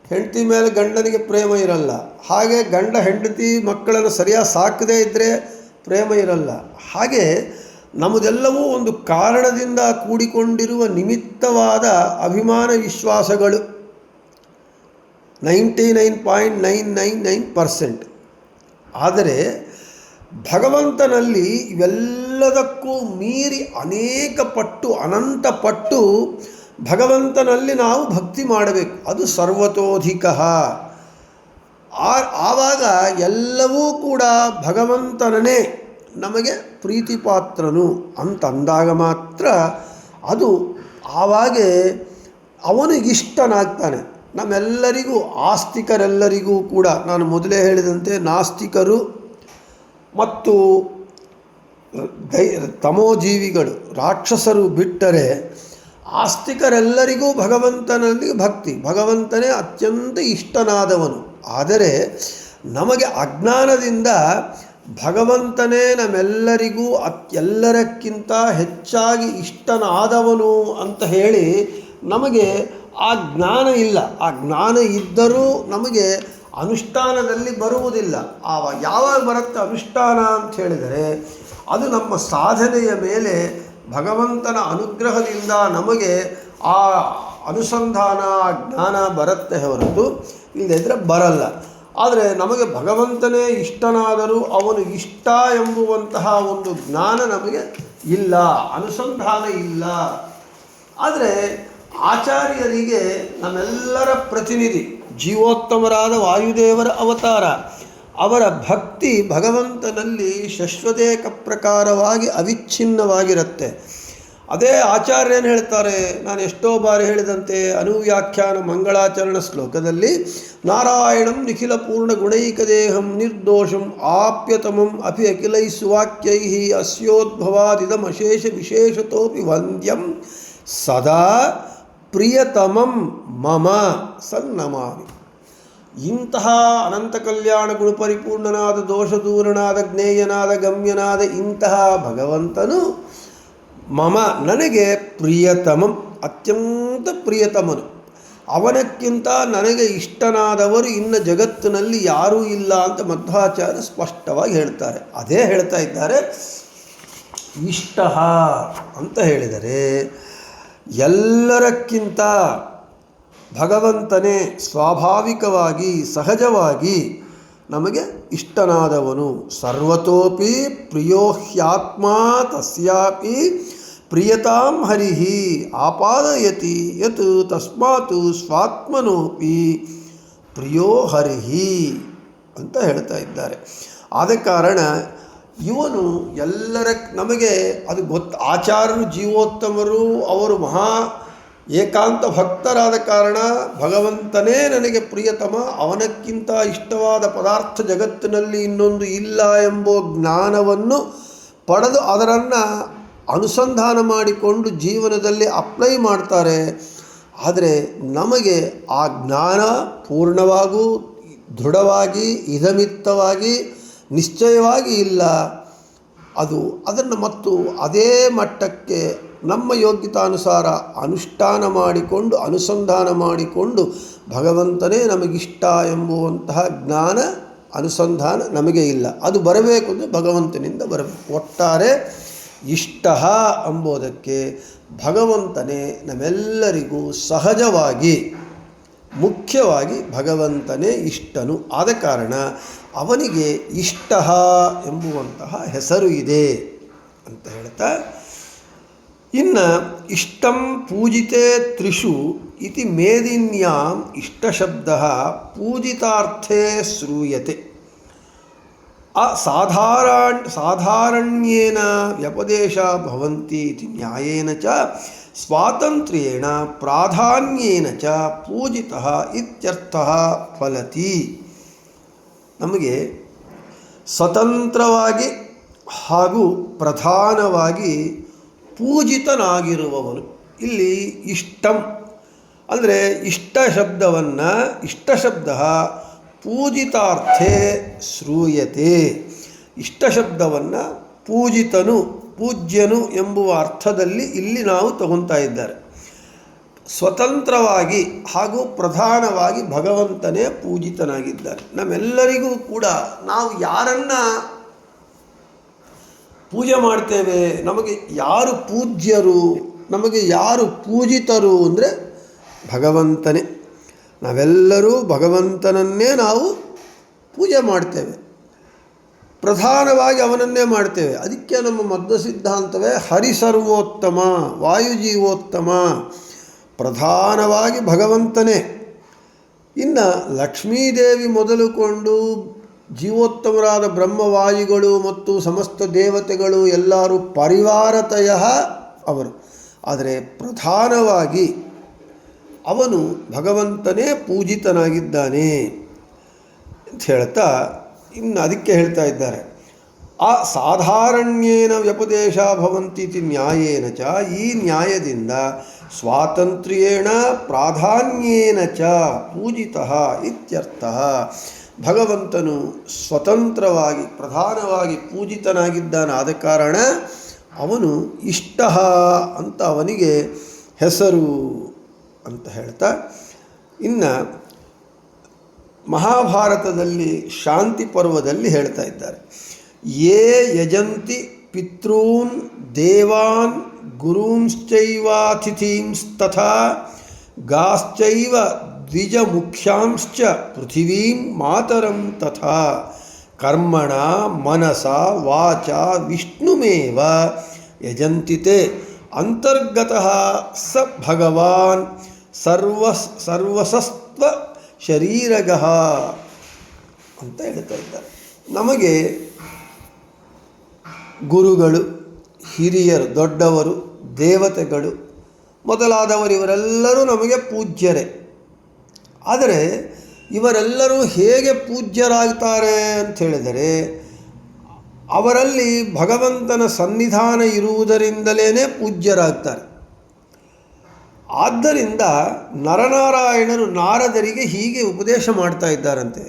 ಹೆಂಡತಿ ಮೇಲೆ ಗಂಡನಿಗೆ ಪ್ರೇಮ ಇರಲ್ಲ. ಹಾಗೆ ಗಂಡ ಹೆಂಡತಿ ಮಕ್ಕಳನ್ನು ಸರಿಯಾಗಿ ಸಾಕದೇ ಇದ್ದರೆ ಪ್ರೇಮ ಇರಲ್ಲ. ಹಾಗೆ ನಮ್ಮದೆಲ್ಲವೂ ಒಂದು ಕಾರಣದಿಂದ ಕೂಡಿಕೊಂಡಿರುವ ನಿಮಿತ್ತವಾದ ಅಭಿಮಾನ ವಿಶ್ವಾಸಗಳು 99.999%. ಆದರೆ ಭಗವಂತನಲ್ಲಿ ಇವೆಲ್ಲದಕ್ಕೂ ಮೀರಿ ಅನೇಕ ಪಟ್ಟು, ಅನಂತ ಪಟ್ಟು ಭಗವಂತನಲ್ಲಿ ನಾವು ಭಕ್ತಿ ಮಾಡಬೇಕು. ಅದು ಸರ್ವತೋಧಿಕ. ಆವಾಗ ಎಲ್ಲವೂ ಕೂಡ ಭಗವಂತನೇ ನಮಗೆ ಪ್ರೀತಿಪಾತ್ರನು ಅಂತಂದಾಗ ಮಾತ್ರ ಅದು ಆವಾಗೇ ಅವನಿಗಿಷ್ಟನಾಗ್ತಾನೆ. ನಮ್ಮೆಲ್ಲರಿಗೂ, ಆಸ್ತಿಕರೆಲ್ಲರಿಗೂ ಕೂಡ, ನಾನು ಮೊದಲೇ ಹೇಳಿದಂತೆ ನಾಸ್ತಿಕರು ಮತ್ತು ತಮೋಜೀವಿಗಳು, ರಾಕ್ಷಸರು ಬಿಟ್ಟರೆ ಆಸ್ತಿಕರೆಲ್ಲರಿಗೂ ಭಗವಂತನಲ್ಲಿ ಭಕ್ತಿ. ಭಗವಂತನೇ ಅತ್ಯಂತ ಇಷ್ಟನಾದವನು. ಆದರೆ ನಮಗೆ ಅಜ್ಞಾನದಿಂದ ಭಗವಂತನೇ ನಮ್ಮೆಲ್ಲರಿಗೂ ಎಲ್ಲರಕ್ಕಿಂತ ಹೆಚ್ಚಾಗಿ ಇಷ್ಟನಾದವನು ಅಂತ ಹೇಳಿ ನಮಗೆ ಆ ಜ್ಞಾನ ಇಲ್ಲ. ಆ ಜ್ಞಾನ ಇದ್ದರೂ ನಮಗೆ ಅನುಷ್ಠಾನದಲ್ಲಿ ಬರುವುದಿಲ್ಲ. ಯಾವಾಗ ಬರುತ್ತೆ ಅನುಷ್ಠಾನ ಅಂತ ಹೇಳಿದರೆ, ಅದು ನಮ್ಮ ಸಾಧನೆಯ ಮೇಲೆ ಭಗವಂತನ ಅನುಗ್ರಹದಿಂದ ನಮಗೆ ಆ ಅನುಸಂಧಾನ, ಜ್ಞಾನ ಬರುತ್ತೆ ಹೊರತು ಇಲ್ಲದಿದ್ದರೆ ಬರಲ್ಲ. ಆದರೆ ನಮಗೆ ಭಗವಂತನೇ ಇಷ್ಟನಾದರೂ ಅವನು ಇಷ್ಟ ಎಂಬುವಂತಹ ಒಂದು ಜ್ಞಾನ ನಮಗೆ ಇಲ್ಲ, ಅನುಸಂಧಾನ ಇಲ್ಲ. ಆದರೆ ಆಚಾರ್ಯರಿಗೆ ನಮ್ಮೆಲ್ಲರ ಪ್ರತಿನಿಧಿ, ಜೀವೋತ್ತಮರಾದ ವಾಯುದೇವರ ಅವತಾರ, ಅವರ ಭಕ್ತಿ ಭಗವಂತನಲ್ಲಿ ಶಶ್ವತೇಕ ಪ್ರಕಾರವಾಗಿ ಅವಿಚ್ಛಿನ್ನವಾಗಿರುತ್ತೆ. ಅದೇ ಆಚಾರ್ಯನು ಹೇಳ್ತಾರೆ, ನಾನು ಎಷ್ಟೋ ಬಾರಿ ಹೇಳಿದಂತೆ ಅನುವ್ಯಾಖ್ಯಾನ ಮಂಗಳಾಚರಣ ಶ್ಲೋಕದಲ್ಲಿ, ನಾರಾಯಣಂ ನಿಖಿಲ ಪೂರ್ಣ ಗುಣೈಕ ದೇಹಂ ನಿರ್ದೋಷಂ ಆಪ್ಯತಮಂ ಅಪಿ ಅಖಿಲೈ ಸುವಾಕ್ಯೈ ಅಸ್ಯೋದ್ಭವಾದಿದಂ ಅಶೇಷ ವಿಶೇಷತೋಪಿ ವಂದ್ಯಂ ಸದಾ ಪ್ರಿಯತಮಂ ಮಮ ಸನ್ನಮಾಮಿ. ಇಂತಹ ಅನಂತ ಕಲ್ಯಾಣ ಗುಣಪರಿಪೂರ್ಣನಾದ, ದೋಷದೂರನಾದ, ಜ್ಞೇಯನಾದ, ಗಮ್ಯನಾದ ಇಂತಹ ಭಗವಂತನು ಮಮ ನನಗೆ ಪ್ರಿಯತಮಂ, ಅತ್ಯಂತ ಪ್ರಿಯತಮನು. ಅವನಕ್ಕಿಂತ ನನಗೆ ಇಷ್ಟನಾದವರು ಇನ್ನು ಜಗತ್ತಿನಲ್ಲಿ ಯಾರೂ ಇಲ್ಲ ಅಂತ ಮಧ್ವಾಚಾರ್ಯ ಸ್ಪಷ್ಟವಾಗಿ ಹೇಳ್ತಾರೆ. ಅದೇ ಹೇಳ್ತಾ ಇದ್ದಾರೆ, ಇಷ್ಟ ಅಂತ ಹೇಳಿದರೆ ಎಲ್ಲರಕ್ಕಿಂತ ಭಗವಂತನೇ ಸ್ವಾಭಾವಿಕವಾಗಿ ಸಹಜವಾಗಿ ನಮಗೆ ಇಷ್ಟನಾದವನು. ಸರ್ವತೋಪಿ ಪ್ರಿಯೋ ಹ್ಯಾತ್ಮ ತಸ್ಯಾಪಿ ಪ್ರಿಯತಾಂ ಹರಿಹಿ ಆಪಾದಯತಿ ಯತ್ ತಸ್ಮಾತ್ ಸ್ವಾತ್ಮನೋಪಿ ಪ್ರಿಯೋ ಹರಿಹಿ ಅಂತ ಹೇಳ್ತಾ ಇದ್ದಾರೆ. ಆದ ಕಾರಣ ಇವನು ಎಲ್ಲರ ನಮಗೆ ಅದು ಆಚಾರ್ಯರು ಜೀವೋತ್ತಮರು, ಅವರು ಮಹಾ ಏಕಾಂತ ಭಕ್ತರಾದ ಕಾರಣ ಭಗವಂತನೇ ನನಗೆ ಪ್ರಿಯತಮ, ಅವನಕ್ಕಿಂತ ಇಷ್ಟವಾದ ಪದಾರ್ಥ ಜಗತ್ತಿನಲ್ಲಿ ಇನ್ನೊಂದು ಇಲ್ಲ ಎಂಬ ಜ್ಞಾನವನ್ನು ಪಡೆದು ಅದರನ್ನು ಅನುಸಂಧಾನ ಮಾಡಿಕೊಂಡು ಜೀವನದಲ್ಲಿ ಅಪ್ಲೈ ಮಾಡ್ತಾರೆ. ಆದರೆ ನಮಗೆ ಆ ಜ್ಞಾನ ಪೂರ್ಣವಾಗೂ ದೃಢವಾಗಿ ಇದಮಿತ್ತವಾಗಿ ನಿಶ್ಚಯವಾಗಿ ಇಲ್ಲ. ಅದನ್ನು ಮತ್ತು ಅದೇ ಮಟ್ಟಕ್ಕೆ ನಮ್ಮ ಯೋಗ್ಯತಾನುಸಾರ ಅನುಷ್ಠಾನ ಮಾಡಿಕೊಂಡು ಅನುಸಂಧಾನ ಮಾಡಿಕೊಂಡು ಭಗವಂತನೇ ನಮಗಿಷ್ಟ ಎಂಬುವಂತಹ ಜ್ಞಾನ ಅನುಸಂಧಾನ ನಮಗೆ ಇಲ್ಲ. ಅದು ಬರಬೇಕು ಅಂದರೆ ಭಗವಂತನಿಂದ ಬರಬೇಕು. ಒಟ್ಟಾರೆ ಇಷ್ಟ ಎಂಬುದಕ್ಕೆ ಭಗವಂತನೇ ನಮ್ಮೆಲ್ಲರಿಗೂ ಸಹಜವಾಗಿ ಮುಖ್ಯವಾಗಿ ಭಗವಂತನೇ ಇಷ್ಟನು. ಆದ ಕಾರಣ ಅವನಿಗೆ ಇಷ್ಟ ಎಂಬುವಂತಹ ಹೆಸರು ಇದೆ ಅಂತ ಹೇಳ್ತಾ, ಇನ್ನು ಇಷ್ಟಂ ಪೂಜಿತೆ ತ್ರಿಷು ಇತಿ ಮೇದಿನ್ಯಾಂ ಇಷ್ಟಶಬ್ದ ಪೂಜಿತಾರ್ಥೇ ಶ್ರೂಯತೆ. ಸಾಧಾರಣ್ಯೇನ ವ್ಯಪದೇಶ ಭವಂತಿ ಇತಿ ನ್ಯಾಯೇನ ಚ ಸ್ವಾತಂತ್ರ್ಯೇಣ ಪ್ರಾಧಾನ್ಯೇನ ಚ ಪೂಜಿತಃ ಇತ್ಯರ್ಥಃ ಫಲತಿ. ನಮಗೆ ಸ್ವತಂತ್ರವಾಗಿ ಹಾಗೂ ಪ್ರಧಾನವಾಗಿ ಪೂಜಿತನಾಗಿರುವವನು. ಇಲ್ಲಿ ಇಷ್ಟಂ ಅಂದರೆ ಇಷ್ಟ ಶಬ್ದ ಪೂಜಿತಾರ್ಥೇ ಶ್ರೂಯತೆ. ಇಷ್ಟ ಶಬ್ದವನ್ನು ಪೂಜಿತನು ಪೂಜ್ಯನು ಎಂಬುವ ಅರ್ಥದಲ್ಲಿ ಇಲ್ಲಿ ನಾವು ತಗೊತಾ ಇದ್ದಾರೆ. ಸ್ವತಂತ್ರವಾಗಿ ಹಾಗೂ ಪ್ರಧಾನವಾಗಿ ಭಗವಂತನೇ ಪೂಜಿತನಾಗಿದ್ದಾರೆ. ನಮ್ಮೆಲ್ಲರಿಗೂ ಕೂಡ ನಾವು ಯಾರನ್ನು ಪೂಜೆ ಮಾಡ್ತೇವೆ, ನಮಗೆ ಯಾರು ಪೂಜ್ಯರು, ನಮಗೆ ಯಾರು ಪೂಜಿತರು ಅಂದರೆ ಭಗವಂತನೇ. ನಾವೆಲ್ಲರೂ ಭಗವಂತನನ್ನೇ ನಾವು ಪೂಜೆ ಮಾಡ್ತೇವೆ, ಪ್ರಧಾನವಾಗಿ ಅವನನ್ನೇ ಮಾಡ್ತೇವೆ. ಅದಕ್ಕೆ ನಮ್ಮ ಮಧ್ವ ಸಿದ್ಧಾಂತವೇ ಹರಿಸರ್ವೋತ್ತಮ ವಾಯುಜೀವೋತ್ತಮ, ಪ್ರಧಾನವಾಗಿ ಭಗವಂತನೇ. ಇನ್ನು ಲಕ್ಷ್ಮೀದೇವಿ ಮೊದಲುಕೊಂಡು ಜೀವೋತ್ತಮರಾದ ಬ್ರಹ್ಮವಾಯುಗಳು ಮತ್ತು ಸಮಸ್ತ ದೇವತೆಗಳು ಎಲ್ಲರೂ ಪರಿವಾರತಯ ಅವರು. ಆದರೆ ಪ್ರಧಾನವಾಗಿ ಅವನು ಭಗವಂತನೇ ಪೂಜಿತನಾಗಿದ್ದಾನೆ ಅಂತ ಹೇಳ್ತಾ ಇನ್ನು ಅದಕ್ಕೆ ಹೇಳ್ತಾ ಇದ್ದಾರೆ, ಆ ಸಾಧಾರಣ್ಯೇನ ವ್ಯಪದೇಶ ಭವಂತಿ ಇತಿ ನ್ಯಾಯೇನ ಚ, ಈ ನ್ಯಾಯದಿಂದ ಸ್ವಾತಂತ್ರ್ಯೇಣ ಪ್ರಾಧಾನ್ಯೇನ ಚ ಪೂಜಿತಃ ಇತ್ಯರ್ಥಃ. ಭಗವಂತನು ಸ್ವತಂತ್ರವಾಗಿ ಪ್ರಧಾನವಾಗಿ ಪೂಜಿತನಾಗಿದ್ದಾನೆ. ಆದ ಕಾರಣ ಅವನು ಇಷ್ಟ ಅಂತ ಅವನಿಗೆ ಹೆಸರು ಅಂತ ಹೇಳ್ತಾ, ಇನ್ನು ಮಹಾಭಾರತದಲ್ಲಿ ಶಾಂತಿ ಪರ್ವದಲ್ಲಿ ಹೇಳ್ತಾ ಇದ್ದಾರೆ, ಯೇ ಯಜಂತಿ ಪಿತॄನ್ ದೇವಾನ್ ಗುರೂಂಶ್ಚೈವಾತಿಥೀಂಸ್ತಥಾ ಗಾಶ್ಚೈವ ದ್ವಿಜಮುಖ್ಯಾಂಶ್ಚ ಪೃಥಿವೀಂ ಮಾತರಂ ತಥಾ ಕರ್ಮಣ ಮನಸ ವಾಚ ವಿಷ್ಣುಮೇವ ಯಜಂತಿತೆ ಅಂತರ್ಗತಃ ಸ ಭಗವಾನ್ ಸರ್ವಸಸ್ತ್ವ ಶರೀರಗಃ ಅಂತ ಹೇಳ್ತಾ ಇದ್ದಾರೆ. ನಮಗೆ ಗುರುಗಳು, ಹಿರಿಯರು, ದೊಡ್ಡವರು, ದೇವತೆಗಳು ಮೊದಲಾದವರು ಇವರೆಲ್ಲರೂ ನಮಗೆ ಪೂಜ್ಯರೇ. ಆದರೆ ಇವರೆಲ್ಲರೂ ಹೇಗೆ ಪೂಜ್ಯರಾಗ್ತಾರೆ ಅಂತ ಹೇಳಿದರೆ, ಅವರಲ್ಲಿ ಭಗವಂತನ ಸನ್ನಿಧಾನ ಇರುವುದರಿಂದಲೇ ಪೂಜ್ಯರಾಗ್ತಾರೆ. ಆದ್ದರಿಂದ ನರನಾರಾಯಣರು ನಾರದರಿಗೆ ಹೀಗೆ ಉಪದೇಶ ಮಾಡ್ತಾ ಇದ್ದಾರಂತೆ,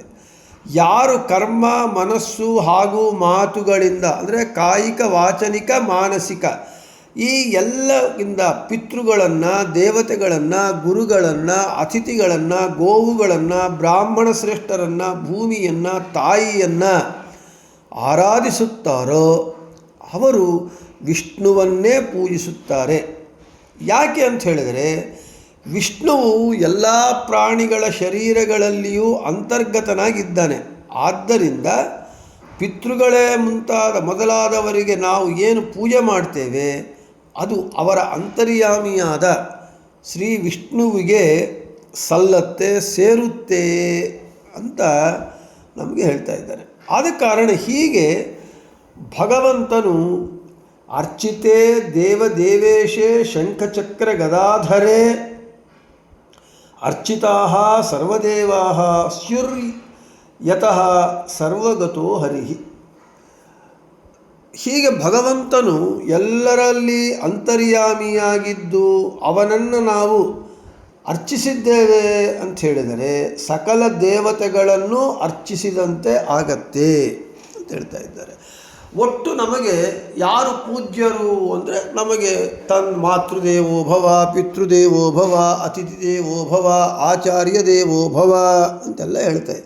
ಯಾರು ಕರ್ಮ ಮನಸ್ಸು ಹಾಗೂ ಮಾತುಗಳಿಂದ ಅಂದರೆ ಕಾಯಿಕ ವಾಚನಿಕ ಮಾನಸಿಕ ಈ ಎಲ್ಲದಿಂದ ಪಿತೃಗಳನ್ನು, ದೇವತೆಗಳನ್ನು, ಗುರುಗಳನ್ನು, ಅತಿಥಿಗಳನ್ನು, ಗೋವುಗಳನ್ನು, ಬ್ರಾಹ್ಮಣ ಶ್ರೇಷ್ಠರನ್ನು, ಭೂಮಿಯನ್ನು, ತಾಯಿಯನ್ನು ಆರಾಧಿಸುತ್ತಾರೋ ಅವರು ವಿಷ್ಣುವನ್ನೇ ಪೂಜಿಸುತ್ತಾರೆ. ಯಾಕೆ ಅಂತ ಹೇಳಿದರೆ ವಿಷ್ಣುವು ಎಲ್ಲ ಪ್ರಾಣಿಗಳ ಶರೀರಗಳಲ್ಲಿಯೂ ಅಂತರ್ಗತನಾಗಿದ್ದಾನೆ. ಆದ್ದರಿಂದ ಪಿತೃಗಳೇ ಮೊದಲಾದವರಿಗೆ ನಾವು ಏನು ಪೂಜೆ ಮಾಡ್ತೇವೆ ಅದು ಅವರ ಅಂತರ್ಯಾಮಿಯಾದ ಶ್ರೀ ವಿಷ್ಣುವಿಗೆ ಸಲ್ಲತ್ತೆ, ಸೇರುತ್ತೆ ಅಂತ ನಮಗೆ ಹೇಳ್ತಾ ಇದ್ದಾರೆ. ಆದ ಕಾರಣ ಹೀಗೆ ಭಗವಂತನು ಅರ್ಚಿತೆ ದೇವದೇವೇಶೇ ಶಂಖಚಕ್ರ ಗದಾಧರೇ ಅರ್ಚಿತಾ ಸರ್ವದೇವಾ ಸ್ಯುರ್ ಯತಃ ಸರ್ವಗತೋ ಹರಿಹಿ. ಹೀಗೆ ಭಗವಂತನು ಎಲ್ಲರಲ್ಲಿ ಅಂತರ್ಯಾಮಿಯಾಗಿದ್ದು ಅವನನ್ನು ನಾವು ಅರ್ಚಿಸಿದ್ದೇವೆ ಅಂತ ಹೇಳಿದರೆ ಸಕಲ ದೇವತೆಗಳನ್ನು ಅರ್ಚಿಸಿದಂತೆ ಆಗತ್ತೆ ಅಂತ ಹೇಳ್ತಾ ಇದ್ದಾರೆ. ಒಟ್ಟು ನಮಗೆ ಯಾರು ಪೂಜ್ಯರು ಅಂದರೆ ನಮಗೆ ಮಾತೃದೇವೋ ಭವ, ಪಿತೃದೇವೋ ಭವ, ಅತಿಥಿ ದೇವೋ ಭವ, ಆಚಾರ್ಯ ದೇವೋ ಭವ ಅಂತೆಲ್ಲ ಹೇಳ್ತಾರೆ.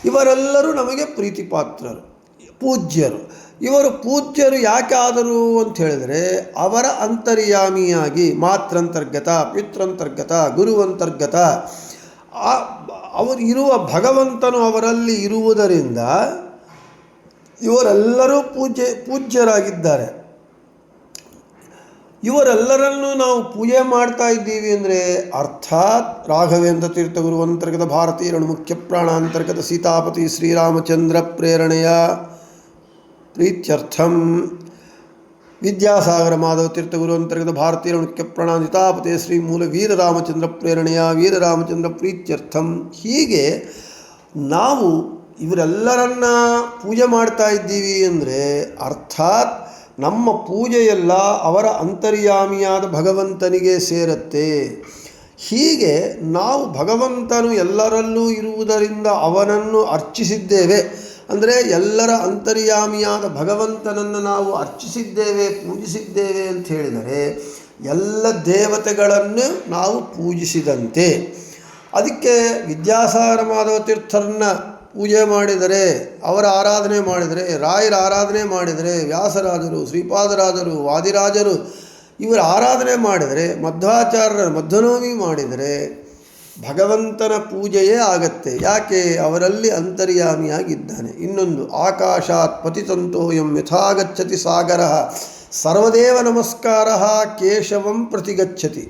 ಇವರೆಲ್ಲರೂ ನಮಗೆ ಪ್ರೀತಿಪಾತ್ರರು, ಪೂಜ್ಯರು. ಇವರು ಪೂಜ್ಯರು ಯಾಕೆ ಆದರು ಅಂತ ಹೇಳಿದರೆ ಅವರ ಅಂತರ್ಯಾಮಿಯಾಗಿ ಮಾತೃಂತರ್ಗತ, ಪಿತೃಂತರ್ಗತ, ಗುರುವಂತರ್ಗತ ಅವರು ಇರುವ ಭಗವಂತನು ಅವರಲ್ಲಿ ಇರುವುದರಿಂದ ಇವರೆಲ್ಲರೂ ಪೂಜ್ಯರಾಗಿದ್ದಾರೆ. ಇವರೆಲ್ಲರನ್ನೂ ನಾವು ಪೂಜೆ ಮಾಡ್ತಾ ಇದ್ದೀವಿ ಅಂದರೆ ಅರ್ಥಾತ್ ರಾಘವೇಂದ್ರ ತೀರ್ಥ ಗುರುವಂತರ್ಗತ ಭಾರತೀಯ ಮುಖ್ಯ ಪ್ರಾಣಾಂತರ್ಗತ ಸೀತಾಪತಿ ಶ್ರೀರಾಮಚಂದ್ರ ಪ್ರೇರಣೆಯ ಪ್ರೀತ್ಯರ್ಥಂ, ವಿದ್ಯಾಸಾಗರ ಮಾಧವ ತೀರ್ಥ ಗುರುವಂತರ್ಗತ ಭಾರತೀಯ ಮುಖ್ಯ ಪ್ರಾಣ ಸೀತಾಪತಿ ಶ್ರೀ ಮೂಲ ವೀರರಾಮಚಂದ್ರ ಪ್ರೇರಣೆಯ ವೀರರಾಮಚಂದ್ರ ಪ್ರೀತ್ಯರ್ಥಂ. ಹೀಗೆ ನಾವು ಇವರೆಲ್ಲರನ್ನ ಪೂಜೆ ಮಾಡ್ತಾ ಇದ್ದೀವಿ ಅಂದರೆ ಅರ್ಥಾತ್ ನಮ್ಮ ಪೂಜೆಯೆಲ್ಲ ಅವರ ಅಂತರ್ಯಾಮಿಯಾದ ಭಗವಂತನಿಗೆ ಸೇರುತ್ತೆ. ಹೀಗೆ ನಾವು ಭಗವಂತನು ಎಲ್ಲರಲ್ಲೂ ಇರುವುದರಿಂದ ಅವನನ್ನು ಅರ್ಚಿಸಿದ್ದೇವೆ ಅಂದರೆ ಎಲ್ಲರ ಅಂತರ್ಯಾಮಿಯಾದ ಭಗವಂತನನ್ನು ನಾವು ಅರ್ಚಿಸಿದ್ದೇವೆ, ಪೂಜಿಸಿದ್ದೇವೆ ಅಂತ ಹೇಳಿದರೆ ಎಲ್ಲ ದೇವತೆಗಳನ್ನು ನಾವು ಪೂಜಿಸಿದಂತೆ. ಅದಕ್ಕೆ ವಿದ್ಯಾಸಾಗರ ಮಾಧವ ತೀರ್ಥರನ್ನ ಪೂಜೆ ಮಾಡಿದರೆ, ಅವರ ಆರಾಧನೆ ಮಾಡಿದರೆ, ರಾಯರ ಆರಾಧನೆ ಮಾಡಿದರೆ, ವ್ಯಾಸರಾಜರು, ಶ್ರೀಪಾದರಾಜರು, ವಾದಿರಾಜರು ಇವರ ಆರಾಧನೆ ಮಾಡಿದರೆ, ಮಧ್ವಾಚಾರ್ಯರ ಮಧ್ವನವಮಿ ಮಾಡಿದರೆ ಭಗವಂತನ ಪೂಜೆಯೇ ಆಗತ್ತೆ. ಯಾಕೆ? ಅವರಲ್ಲಿ ಅಂತರ್ಯಾಮಿಯಾಗಿದ್ದಾನೆ. ಇನ್ನೊಂದು ಆಕಾಶಾತ್ ಪತಿತಂತೋಯಂ ಯಥಾಗಚ್ಚತಿ ಸಾಗರ ಸರ್ವದೇವ ನಮಸ್ಕಾರ ಕೇಶವಂ ಪ್ರತಿಗಚ್ಚತಿ.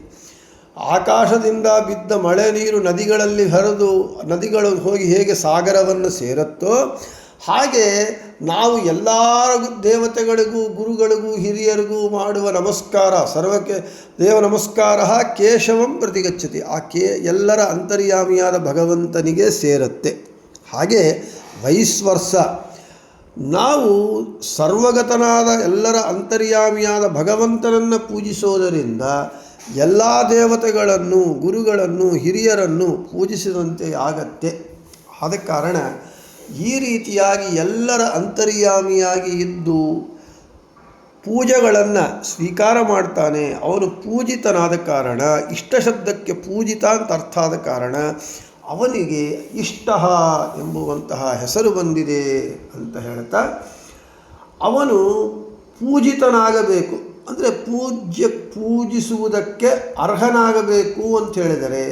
ಆಕಾಶದಿಂದ ಬಿದ್ದ ಮಳೆ ನೀರು ನದಿಗಳಲ್ಲಿ ಹರಿದು ನದಿಗಳು ಹೋಗಿ ಹೇಗೆ ಸಾಗರವನ್ನು ಸೇರುತ್ತೋ ಹಾಗೆ ನಾವು ಎಲ್ಲ ದೇವತೆಗಳಿಗೂ ಗುರುಗಳಿಗೂ ಹಿರಿಯರಿಗೂ ಮಾಡುವ ನಮಸ್ಕಾರ ಸರ್ವಕ್ಕೆ ದೇವ ನಮಸ್ಕಾರ ಕೇಶವಂ ಪ್ರತಿಗಚ್ಚತಿ. ಎಲ್ಲರ ಅಂತರ್ಯಾಮಿಯಾದ ಭಗವಂತನಿಗೆ ಸೇರುತ್ತೆ. ಹಾಗೆ ವೈಸ್ವರ್ಸ, ನಾವು ಸರ್ವಗತನಾದ ಎಲ್ಲರ ಅಂತರ್ಯಾಮಿಯಾದ ಭಗವಂತನನ್ನು ಪೂಜಿಸೋದರಿಂದ ಎಲ್ಲ ದೇವತೆಗಳನ್ನು, ಗುರುಗಳನ್ನು, ಹಿರಿಯರನ್ನು ಪೂಜಿಸಿದಂತೆ ಆಗತ್ತೆ. ಆದ ಕಾರಣ ಈ ರೀತಿಯಾಗಿ ಎಲ್ಲರ ಅಂತರ್ಯಾಮಿಯಾಗಿ ಇದ್ದು ಪೂಜೆಗಳನ್ನು ಸ್ವೀಕಾರ ಮಾಡ್ತಾನೆ. ಅವನು ಪೂಜಿತನಾದ ಕಾರಣ, ಇಷ್ಟ ಶಬ್ದಕ್ಕೆ ಪೂಜಿತ ಅಂತ ಅರ್ಥ ಆದ ಕಾರಣ ಅವನಿಗೆ ಇಷ್ಟ ಎಂಬುವಂತಹ ಹೆಸರು ಬಂದಿದೆ ಅಂತ ಹೇಳ್ತಾ, ಅವನು ಪೂಜಿತನಾಗಬೇಕು ಅಂದರೆ ಪೂಜಿಸುವುದಕ್ಕೆ ಅರ್ಹನಾಗಬೇಕು ಅಂತ ಹೇಳಿದರೆ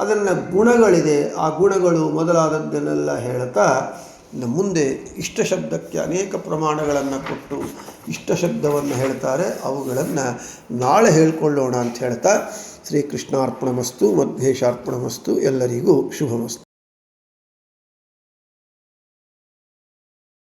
ಅದನ್ನು ಗುಣಗಳಿದೆ, ಆ ಗುಣಗಳು ಮೊದಲಾದದ್ದನ್ನೆಲ್ಲ ಹೇಳ್ತಾ ಮುಂದೆ ಇಷ್ಟ ಶಬ್ದಕ್ಕೆ ಅನೇಕ ಪ್ರಮಾಣಗಳನ್ನು ಕೊಟ್ಟು ಇಷ್ಟ ಶಬ್ದವನ್ನು ಹೇಳ್ತಾರೆ. ಅವುಗಳನ್ನು ನಾಳೆ ಹೇಳಿಕೊಳ್ಳೋಣ ಅಂತ ಹೇಳ್ತಾ ಶ್ರೀಕೃಷ್ಣಾರ್ಪಣಮಸ್ತು, ಮಧ್ವೇಶಾರ್ಪಣಮಸ್ತು. ಎಲ್ಲರಿಗೂ ಶುಭಮಸ್ತು.